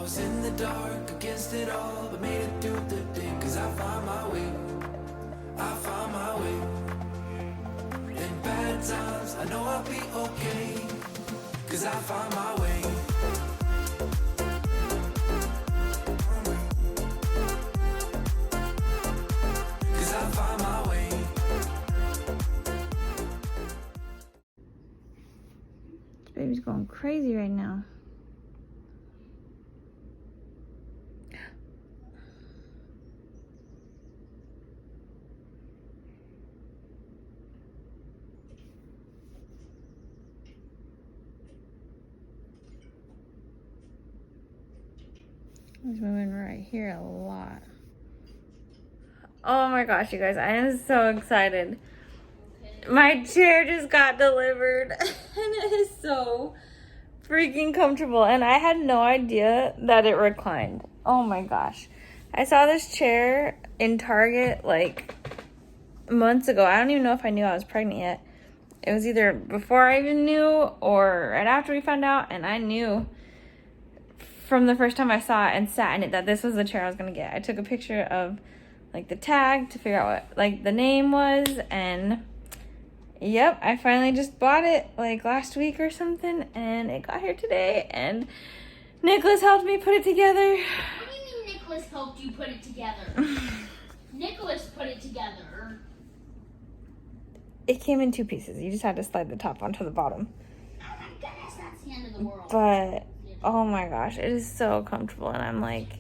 was in the dark against it all, but made it through the day. Cause I found my way. I found my way. In bad times, I know I'll be okay. Cause I found my way. Cause I found my way. This baby's going crazy right now. He's moving right here a lot. Oh my gosh, you guys, I am so excited. My chair just got delivered and it is so freaking comfortable. And I had no idea that it reclined. Oh my gosh. I saw this chair in Target like months ago. I don't even know if I knew I was pregnant yet. It was either before I even knew or right after we found out, and I knew from the first time I saw it and sat in it that this was the chair I was gonna get. I took a picture of like the tag to figure out what like the name was, and yep, I finally just bought it like last week or something, and it got here today, and Nicholas helped me put it together. What do you mean Nicholas helped you put it together? Nicholas put it together. It came in 2 pieces. You just had to slide the top onto the bottom. Oh my goodness, that's the end of the world. But oh my gosh, it is so comfortable, and I'm like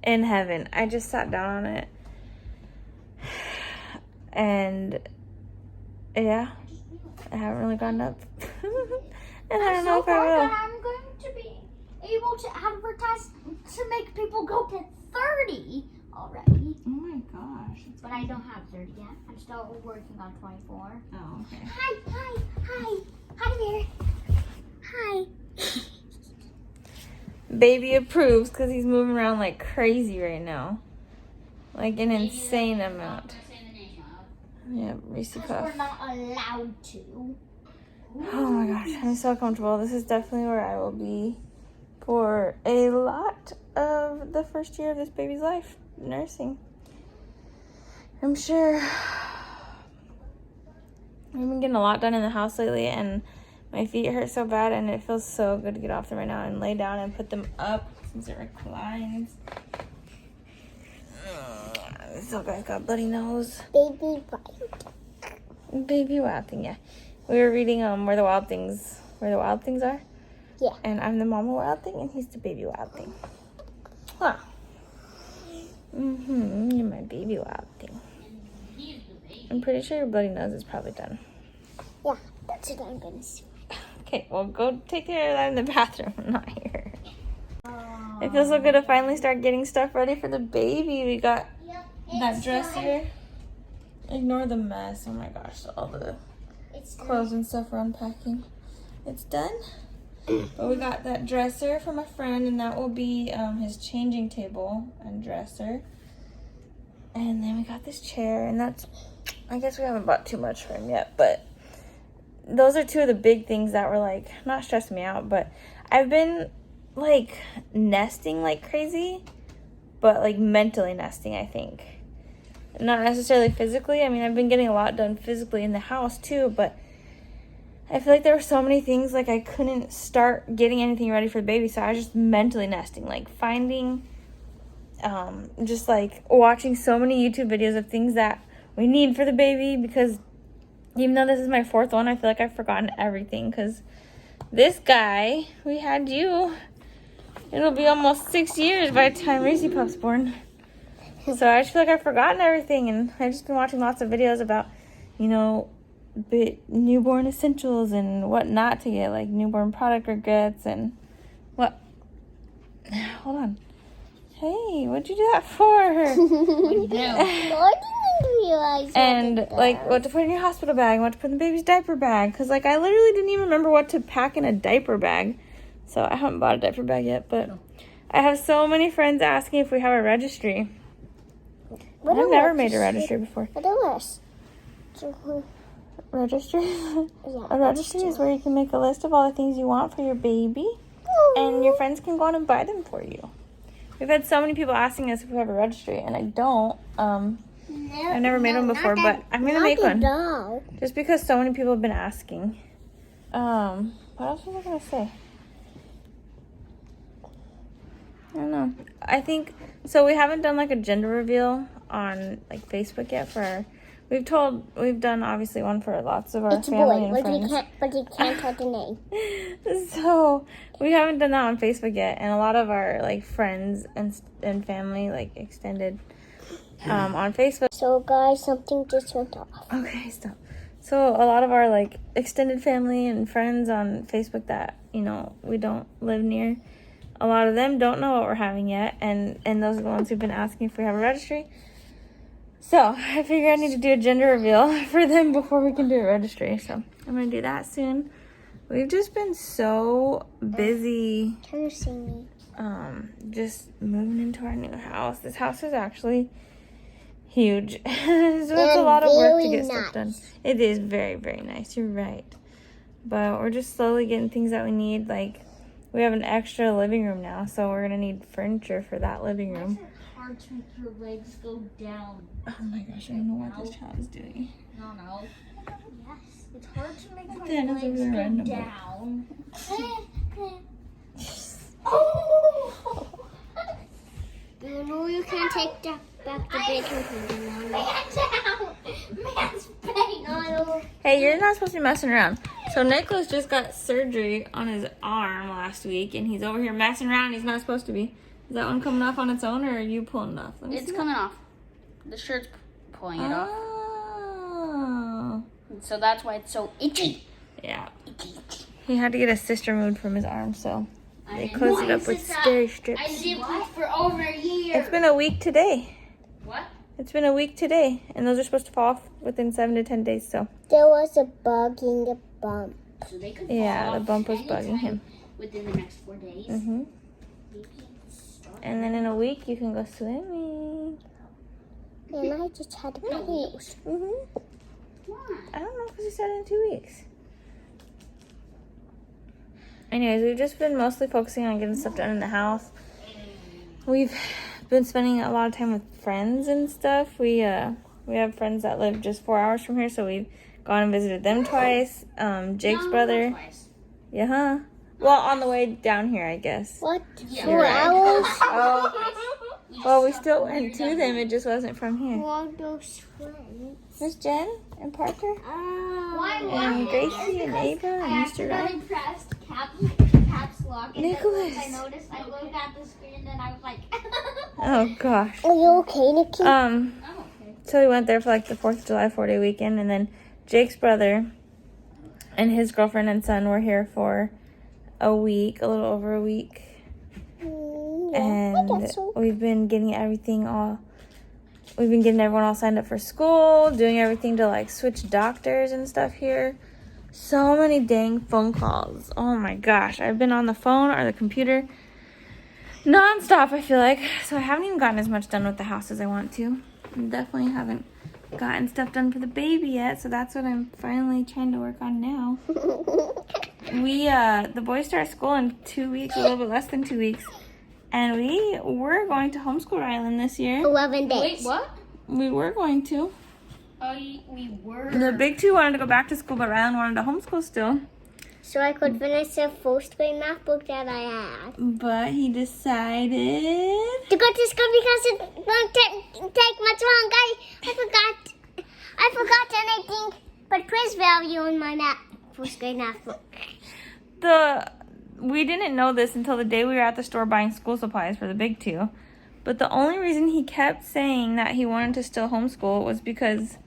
in heaven. I just sat down on it, and yeah, I haven't really gotten up. And I don't know if I will. I'm going to be able to advertise to make people go to 30 already. Oh my gosh. But I don't have 30 yet. I'm still working on 24. Oh, okay. Hi there. Hi. Baby approves because he's moving around like crazy right now. Like an insane amount. Yeah, Reese Puff. We're not allowed to. Oh my gosh, I'm so comfortable. This is definitely where I will be for a lot of the first year of this baby's life, nursing. I'm sure. I've been getting a lot done in the house lately, and my feet hurt so bad, and it feels so good to get off them right now and lay down and put them up since it reclines. This little guy's got a bloody nose. Baby wild. Baby wild thing, yeah. We were reading where the wild things are. Yeah. And I'm the mama wild thing, and he's the baby wild thing. Huh. You're my baby wild thing. I'm pretty sure your bloody nose is probably done. Yeah, that's what I'm gonna see. Okay, well, go take care of that in the bathroom, not here. It feels so good to finally start getting stuff ready for the baby. We got that dresser. Ignore the mess. Oh my gosh, all the clothes and stuff we're unpacking. It's done. But we got that dresser from a friend, and that will be his changing table and dresser. And then we got this chair, and that's, I guess we haven't bought too much for him yet, but those are 2 of the big things that were like, not stressing me out, but I've been like nesting like crazy, but like mentally nesting, I think. Not necessarily physically. I mean, I've been getting a lot done physically in the house too, but I feel like there were so many things, like I couldn't start getting anything ready for the baby, so I was just mentally nesting, like finding, just like watching so many YouTube videos of things that we need for the baby, because even though this is my 4th one, I feel like I've forgotten everything, because this guy, we had you, it'll be almost 6 years by the time Reese Puff's born. So I just feel like I've forgotten everything, and I've just been watching lots of videos about, you know, newborn essentials and what not to get, like newborn product regrets and what. Hold on. Hey, what'd you do that for? I didn't realize. And like what to put in your hospital bag, what to put in the baby's diaper bag, because like I literally didn't even remember what to pack in a diaper bag. So I haven't bought a diaper bag yet, but I have so many friends asking if we have a registry. I've never made a registry before. What is Registry? Yeah, A registry is where you can make a list of all the things you want for your baby. and your friends can go on and buy them for you. We've had so many people asking us if we have a registry, and I don't. I've never made one before, but I'm gonna make one. Just because so many people have been asking. What else was I gonna say? I don't know. I think so. We haven't done like a gender reveal on like Facebook yet. We've done obviously one for lots of our family and friends. But you can't tell the name. So we haven't done that on Facebook yet, and a lot of our like friends and family like extended on Facebook. So guys, something just went off. Okay, stop. So a lot of our like extended family and friends on Facebook that we don't live near, a lot of them don't know what we're having yet, and those are the ones who've been asking if we have a registry. So I figure I need to do a gender reveal for them before we can do a registry. So I'm gonna do that soon. We've just been so busy. Can you see me? Just moving into our new house. This house is actually huge. So it's a lot of work to get stuff done. It is very, very nice. You're right. But we're just slowly getting things that we need. Like, we have an extra living room now, so we're gonna need furniture for that living room. It's hard to make your legs go down. Oh my gosh, I don't know what this child is doing. No. Yes. It's hard to make my Then it's legs over go random. down. You know you can't take back the bacon. Man's pain. Hey, you're not supposed to be messing around. So Nicholas just got surgery on his arm last week, and he's over here messing around. He's not supposed to be. Is that one coming off on its own, or are you pulling it off? It's coming off. The shirt's pulling it off. Oh. So that's why it's so itchy. Yeah. He had to get a sister moved from his arm, so they closed it up with steri strips. I lived for over a year. It's been a week today. What? It's been a week today, and those are supposed to fall off within 7 to 10 days, so. There was a bug in the bump. So they could Yeah, fall the off bump was anytime bugging him. within the next 4 days. Mhm. And then in a week, you can go swimming. And I just had a nose. Mhm. Why? I don't know, because he said in 2 weeks. Anyways, we've just been mostly focusing on getting stuff done in the house. We've been spending a lot of time with friends and stuff. We have friends that live just 4 hours from here, so we've gone and visited them twice. Jake's brother. Twice. Yeah, huh? Well, on the way down here, I guess. What? Yeah. 4 hours? Oh. Well, we still went to them. It just wasn't from here. Who are those friends? There's Jen and Parker Why? and Gracie and Ava and Mr. Ryan. pressed caps lock. And Nicholas. I noticed I looked at the screen and I was like, Oh gosh. Are you okay, Nikki? I'm okay. So we went there for like the 4th of July 4-day weekend, and then Jake's brother and his girlfriend and son were here for a week, a little over a week. And we've been getting everyone all signed up for school, doing everything to like switch doctors and stuff here. So many dang phone calls. Oh my gosh. I've been on the phone or the computer nonstop, I feel like. So I haven't even gotten as much done with the house as I want to. Definitely haven't gotten stuff done for the baby yet, so that's what I'm finally trying to work on now. The boys start school in 2 weeks, a little bit less than 2 weeks. And we were going to homeschool Rylan this year. 11 days. Wait, what? We were going to. We were. The big two wanted to go back to school, but Rylan wanted to homeschool still. So I could finish the first grade math book that I had. But he decided To go to school because it won't take much longer. I forgot anything but quiz value in my first grade math book. we didn't know this until the day we were at the store buying school supplies for the big two. But the only reason he kept saying that he wanted to still homeschool was because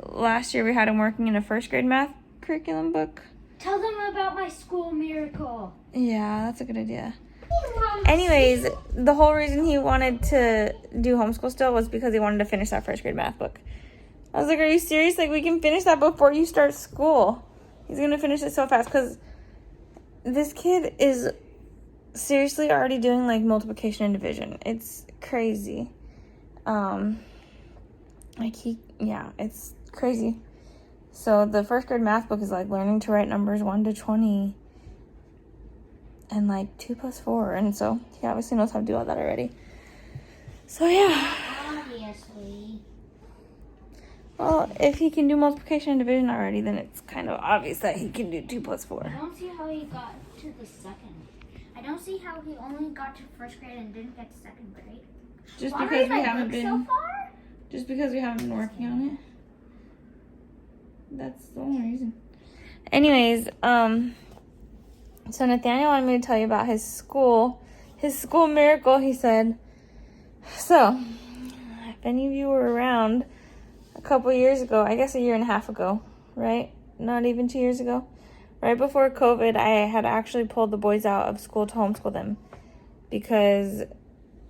last year we had him working in a first grade math curriculum book. Tell them about my school miracle. Yeah, that's a good idea. Anyways, the whole reason he wanted to do homeschool still was because he wanted to finish that first grade math book. I was like, are you serious? Like, we can finish that before you start school. He's going to finish it so fast because this kid is seriously already doing, like, multiplication and division. It's crazy. It's crazy. So the first grade math book is, like, learning to write numbers 1 to 20. and like 2 plus 4. And so he obviously knows how to do all that already. So yeah. Obviously. Well, if he can do multiplication and division already, then it's kind of obvious that he can do 2 plus 4. I don't see how he got to the second. I don't see how he only got to first grade and didn't get to second grade. Just Why because read we my haven't book been. so far? Just because we haven't been working on it. That's the only reason. Anyways, so Nathaniel wanted me to tell you about his school miracle. He said, so, if any of you were around a couple years ago, I guess a year and a half ago, right? Not even 2 years ago. Right before COVID, I had actually pulled the boys out of school to homeschool them because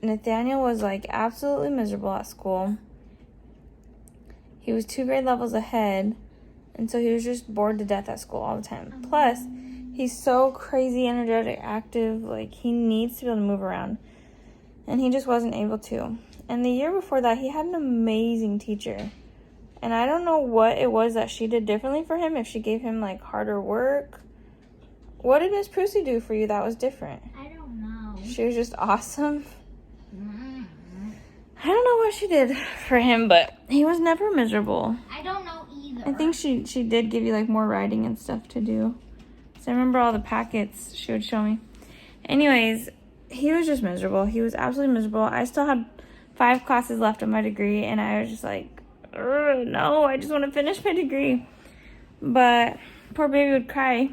Nathaniel was like absolutely miserable at school. He was 2 grade levels ahead, and so he was just bored to death at school all the time. Plus, he's so crazy, energetic, active, like he needs to be able to move around, and he just wasn't able to. And the year before that, he had an amazing teacher, and I don't know what it was that she did differently for him, if she gave him like harder work. What did Miss Prusy do for you that was different? I don't know. She was just awesome. I don't know what she did for him, but he was never miserable. I don't know either. I think she did give you like more writing and stuff to do. So I remember all the packets she would show me. Anyways, he was just miserable. He was absolutely miserable. I still had 5 classes left of my degree, and I was just like, no, I just want to finish my degree. But poor baby would cry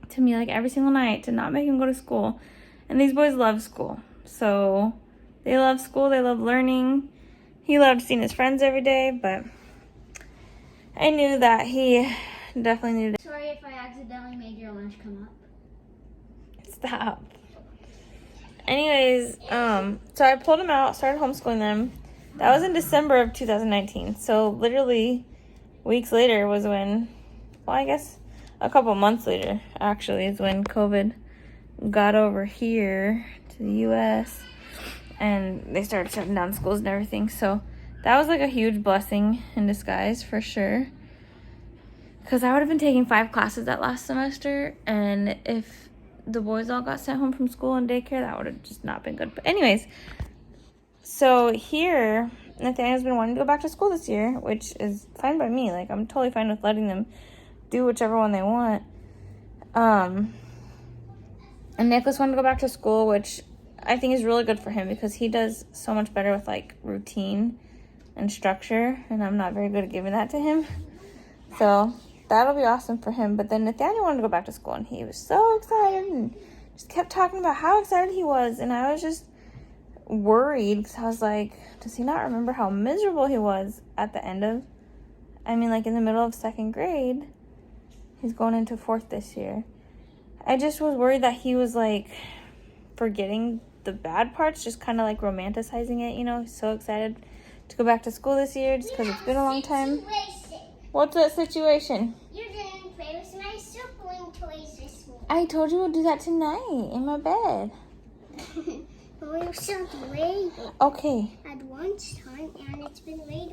to me like every single night to not make him go to school. And these boys love school. So they love school. They love learning. He loved seeing his friends every day, but I knew that he definitely needed Sorry if I accidentally made your lunch come up. to stop. Anyways, so I pulled him out, started homeschooling them. That was in December of 2019. So literally weeks later was when, well, I guess a couple months later, actually, is when COVID got over here to the U.S. and they started shutting down schools and everything. So that was like a huge blessing in disguise for sure. Because I would have been taking 5 classes that last semester, and if the boys all got sent home from school and daycare, that would have just not been good. But anyways, so here, Nathaniel's been wanting to go back to school this year, which is fine by me. Like, I'm totally fine with letting them do whichever one they want. And Nicholas wanted to go back to school, which I think is really good for him because he does so much better with, like, routine and structure, and I'm not very good at giving that to him. So that'll be awesome for him. But then Nathaniel wanted to go back to school, and he was so excited and just kept talking about how excited he was. And I was just worried because I was like, does he not remember how miserable he was at the end of, in the middle of 2nd grade? He's going into 4th this year. I just was worried that he was like forgetting the bad parts, just kind of like romanticizing it, He's so excited to go back to school this year just because it's been a long time. What's that situation? You didn't play with my sibling toys this week. I told you we'll do that tonight in my bed. We're so late Okay. at lunchtime, and it's been late.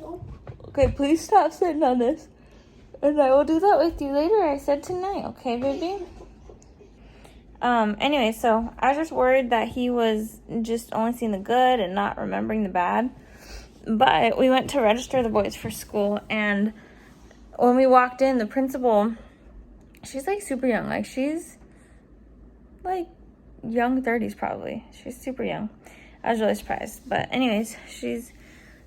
Okay, please stop sitting on this. And I will do that with you later. I said tonight, okay, baby? Anyway, so I was just worried that he was just only seeing the good and not remembering the bad. But we went to register the boys for school, and when we walked in, the principal, she's like super young. Like, she's like young 30s probably. She's super young. I was really surprised. But anyways, she's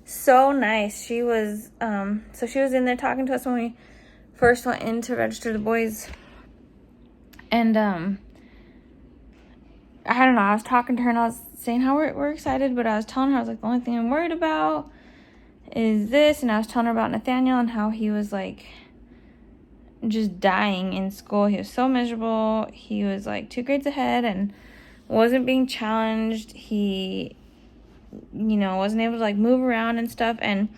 so nice. She was, so she was in there talking to us when we first went in to register the boys. And, I don't know, I was talking to her and I was saying how we're excited, but I was telling her, I was like, the only thing I'm worried about is this. And I was telling her about Nathaniel and how he was like just dying in school. He was so miserable. He was like 2 grades ahead and wasn't being challenged. He, wasn't able to like move around and stuff. And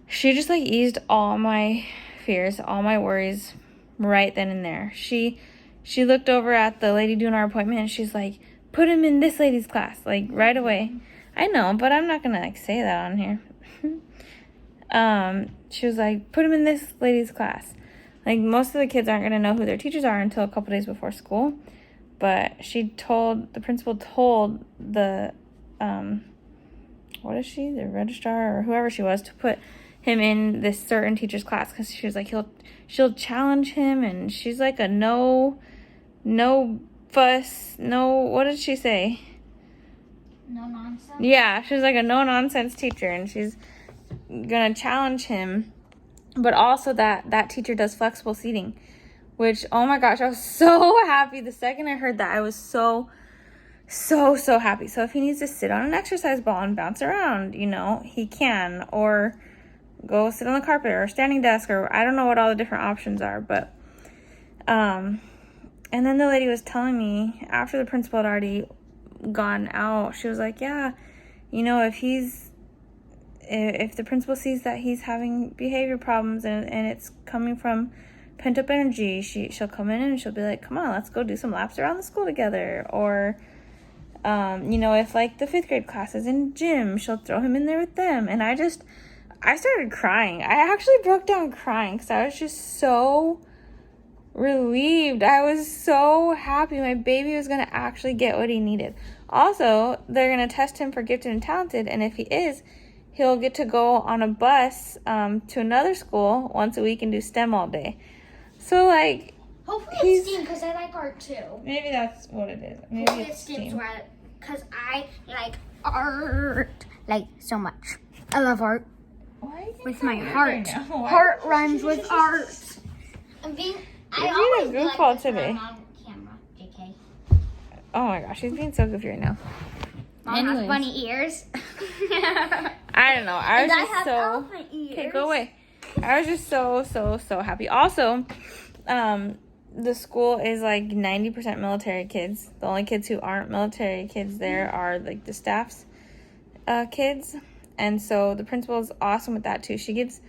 she just like eased all my fears, all my worries right then and there. She looked over at the lady doing our appointment and she's like, put him in this lady's class, like right away. I know, but I'm not gonna like say that on here. She was like, put him in this lady's class. Like, most of the kids aren't gonna know who their teachers are until a couple days before school. but the principal told the, what is she? The registrar or whoever she was to put him in this certain teacher's class because she was like, she'll challenge him, and she's like a no fuss, what did she say? No nonsense. Yeah, she's like a no nonsense teacher, and she's gonna challenge him. But also that teacher does flexible seating, which, oh my gosh, I was so happy. The second I heard that, I was so happy. So if he needs to sit on an exercise ball and bounce around, he can, or go sit on the carpet or a standing desk, or I don't know what all the different options are. But and then the lady was telling me after the principal had already gone out, she was like, yeah, if the principal sees that he's having behavior problems and it's coming from pent up energy, she'll come in and she'll be like, come on, let's go do some laps around the school together. Or if like the 5th grade class is in gym, she'll throw him in there with them. And I started crying. I actually broke down crying because I was just so relieved. I was so happy my baby was going to actually get what he needed. Also, they're going to test him for gifted and talented, and if he is, he'll get to go on a bus to another school once a week and do STEM all day. So, like, hopefully it's STEAM because I like art too. Maybe that's what it is. Maybe Hopefully it's STEAM's STEAM. right because I like art like so much. I love art Why are you with my so weird heart. right now? Why- Heart rhymes with art. I You're being a always goofball like this when today. I'm on camera, JK. Oh my gosh, she's being so goofy right now. Mom has Anyways. bunny ears. I don't know. I was And I just have so... elephant ears. Okay, go away. I was just so happy. Also, the school is like 90% military kids. The only kids who aren't military kids there are like the staff's kids. And so the principal is awesome with that too. She gives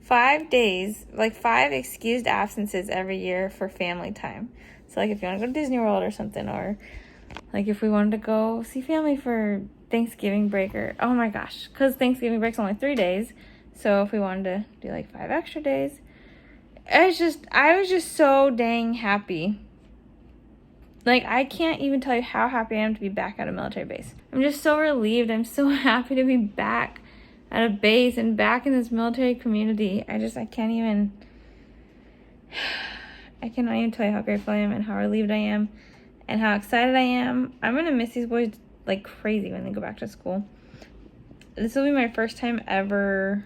5 days, like 5 excused absences every year for family time. So like if you want to go to Disney World or something, or like if we wanted to go see family for Thanksgiving break, or oh my gosh, because Thanksgiving break's only 3 days. So if we wanted to do like 5 extra days, I was just so dang happy. Like, I can't even tell you how happy I am to be back at a military base. I'm just so relieved. I'm so happy to be back at a base and back in this military community. I cannot even tell you how grateful I am and how relieved I am and how excited I am. I'm going to miss these boys like crazy when they go back to school. This will be my first time ever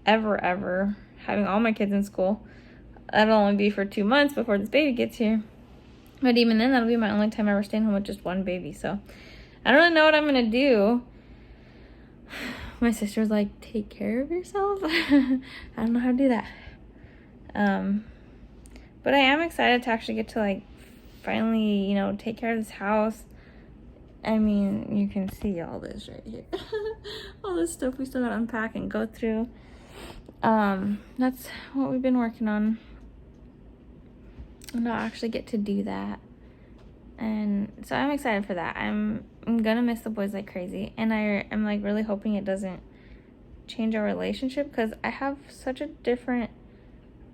having all my kids in school. That'll only be for 2 months before this baby gets here. But even then, that'll be my only time ever staying home with just one baby. So I don't really know what I'm going to do. My sister was like, take care of yourself. I don't know how to do that. But I am excited to actually get to like finally, take care of this house. I mean, you can see all this right here. All this stuff we still got to unpack and go through. That's what we've been working on. And I'll actually get to do that. And so I'm excited for that. I'm gonna miss the boys like crazy. And I'm like really hoping it doesn't change our relationship, because I have such a different,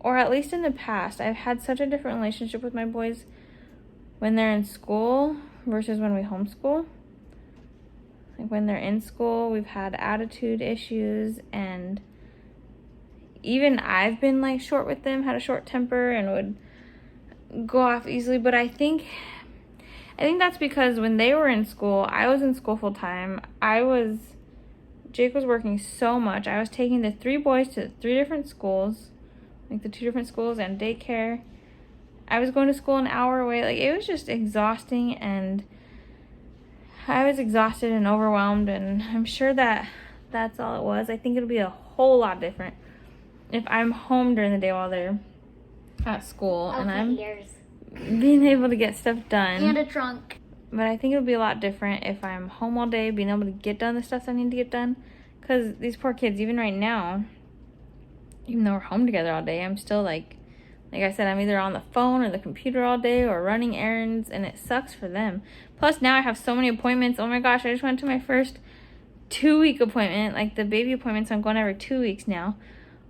or at least in the past, I've had such a different relationship with my boys when they're in school versus when we homeschool. Like when they're in school, we've had attitude issues, and even I've been like short with them, had a short temper, and would go off easily. But I think that's because when they were in school, I was in school full time. Jake was working so much. I was taking the 3 boys to 3 different schools, like the 2 different schools and daycare. I was going to school an hour away. Like, it was just exhausting, and I was exhausted and overwhelmed, and I'm sure that's all it was. I think it'll be a whole lot different if I'm home during the day while they're at school and I'm being able to get stuff done. And a trunk. But I think it'll be a lot different if I'm home all day, being able to get done the stuff that I need to get done. Because these poor kids, even right now, even though we're home together all day, I'm still like I said, I'm either on the phone or the computer all day or running errands, and it sucks for them. Plus now I have so many appointments. Oh my gosh, I just went to my first 2-week appointment, like the baby appointments. I'm going every 2 weeks now.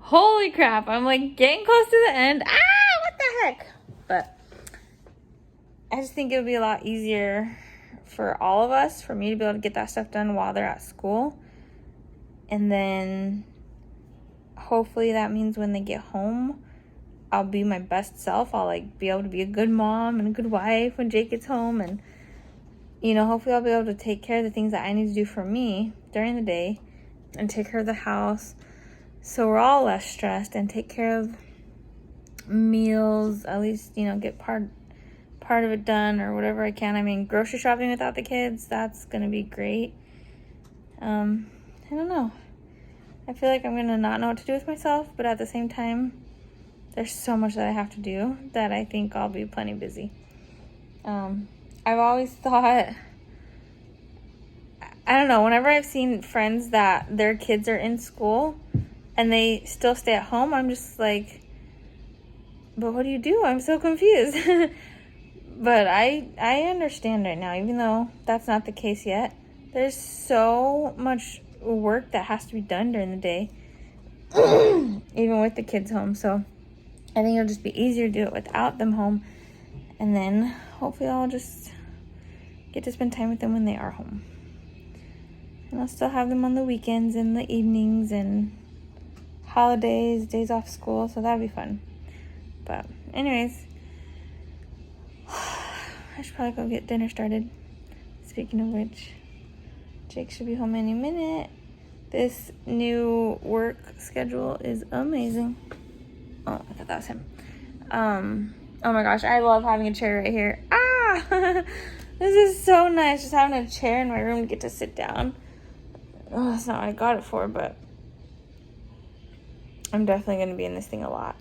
Holy crap, I'm like getting close to the end. What the heck? But I just think it would be a lot easier for all of us, for me to be able to get that stuff done while they're at school. And then hopefully that means when they get home, I'll be my best self. I'll like be able to be a good mom and a good wife when Jake gets home. And, you know, hopefully I'll be able to take care of the things that I need to do for me during the day and take care of the house. So we're all less stressed, and take care of meals, at least, you know, get part of it done or whatever I can. I mean, grocery shopping without the kids, that's going to be great. I don't know. I feel like I'm going to not know what to do with myself, but at the same time, there's so much that I have to do that I think I'll be plenty busy. I've always thought, I don't know, whenever I've seen friends that their kids are in school and they still stay at home, I'm just like, but what do you do? I'm so confused. But I understand right now, even though that's not the case yet. There's so much work that has to be done during the day, even with the kids home. So I think it'll just be easier to do it without them home. And then hopefully I'll just get to spend time with them when they are home. And I'll still have them on the weekends and the evenings and holidays, days off school. So that'll be fun. But anyways, I should probably go get dinner started. Speaking of which, Jake should be home any minute. This new work schedule is amazing. Oh, I thought that was him. Oh my gosh, I love having a chair right here. Ah! This is so nice, just having a chair in my room to get to sit down. Oh, that's not what I got it for, but I'm definitely going to be in this thing a lot.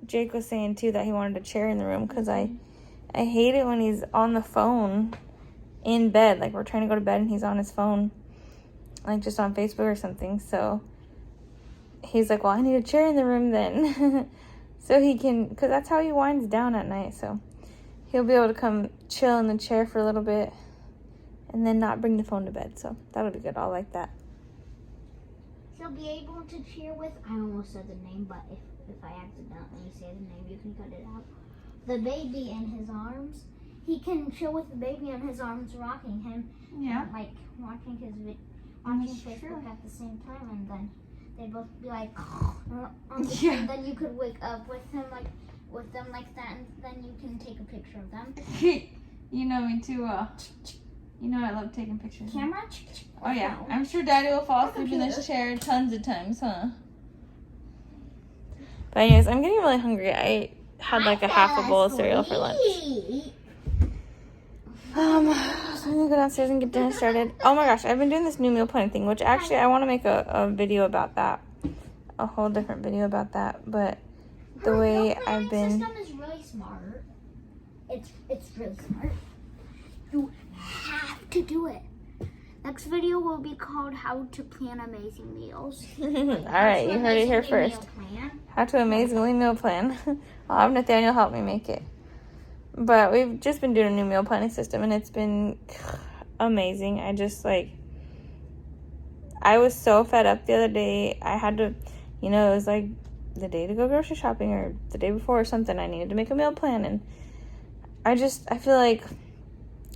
Jake was saying, too, that he wanted a chair in the room because I hate it when he's on the phone in bed. Like, we're trying to go to bed and he's on his phone, like, just on Facebook or something. So he's like, well, I need a chair in the room then. So he can, because that's how he winds down at night. So he'll be able to come chill in the chair for a little bit and then not bring the phone to bed. So that'll be good. I'll like that. He'll be able to cheer with, I almost said the name, but if I accidentally say the name, you can cut it out. The baby in his arms. He can chill with the baby in his arms, rocking him. Yeah. And, like, watching Facebook at the same time, and then they'd both be like, on the Yeah. and then you could wake up with him, like, with them like that, and then you can take a picture of them. You know me too well. You know I love taking pictures. Camera? Oh yeah, I'm sure Daddy will fall asleep in this chair tons of times, huh? But anyways, I'm getting really hungry. I had like a half a bowl of cereal for lunch. So I'm gonna go downstairs and get dinner started. Oh my gosh, I've been doing this new meal planning thing, which actually I want to make a video about that. A whole different video about that. But the way I've been... system is really smart. It's really smart. You have to do it. Next video will be called How to Plan Amazing Meals. Alright, you heard it here first. How to amazingly meal plan. I'll have Nathaniel help me make it. But we've just been doing a new meal planning system and it's been amazing. I just I was so fed up the other day. I had to, it was like the day to go grocery shopping or the day before or something. I needed to make a meal plan and I feel like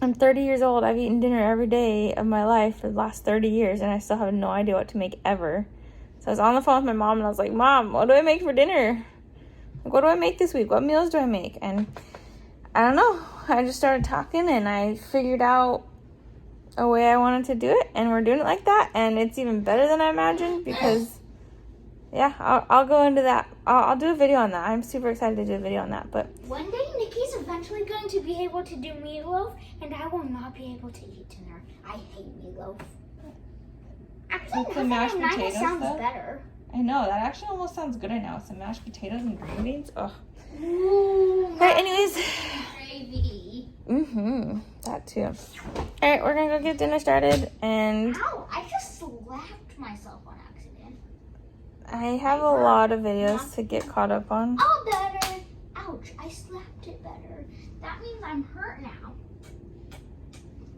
I'm 30 years old. I've eaten dinner every day of my life for the last 30 years and I still have no idea what to make ever. So I was on the phone with my mom and I was like, Mom, what do I make for dinner? Like, what do I make this week? What meals do I make? And I don't know. I just started talking and I figured out a way I wanted to do it and we're doing it like that and it's even better than I imagined because I'll go into that. I'll do a video on that. I'm super excited to do a video on that. But one day Nikki's eventually going to be able to do meatloaf and I will not be able to eat dinner. I hate meatloaf. Actually, with the mashed it potatoes sounds though? better. I know, that actually almost sounds good right now. Some mashed potatoes and green beans. Ugh. Ooh, Alright, anyways. gravy. That too. Alright, we're gonna go get dinner started and Ow, I just slapped myself on accident. I have a lot of videos to get caught up on. Oh, better. Ouch, I slapped it better. That means I'm hurt now.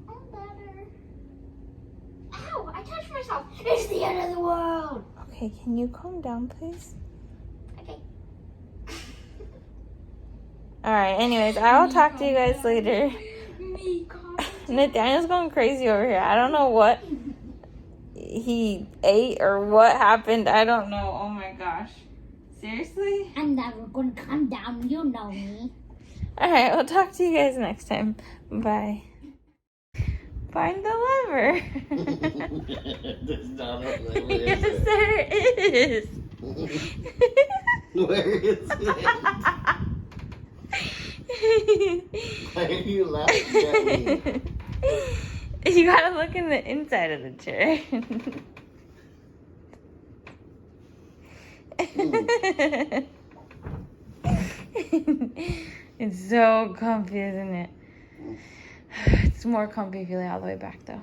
Oh, better. Ow, I touched myself. It's the end of the world. Okay, can you calm down, please? Okay. Alright, anyways, I will talk to you guys later. Nathaniel's going crazy over here. I don't know what he ate or what happened. I don't know. Oh my gosh. Seriously? I'm never gonna come down. You know me. Alright, we'll talk to you guys next time. Bye. Find the lever. There's not a lever, is Yes, there? there is. Where is it? Why are you laughing at me? You gotta look in the inside of the chair. It's so comfy, isn't it? It's more comfy if you lay all the way back, though.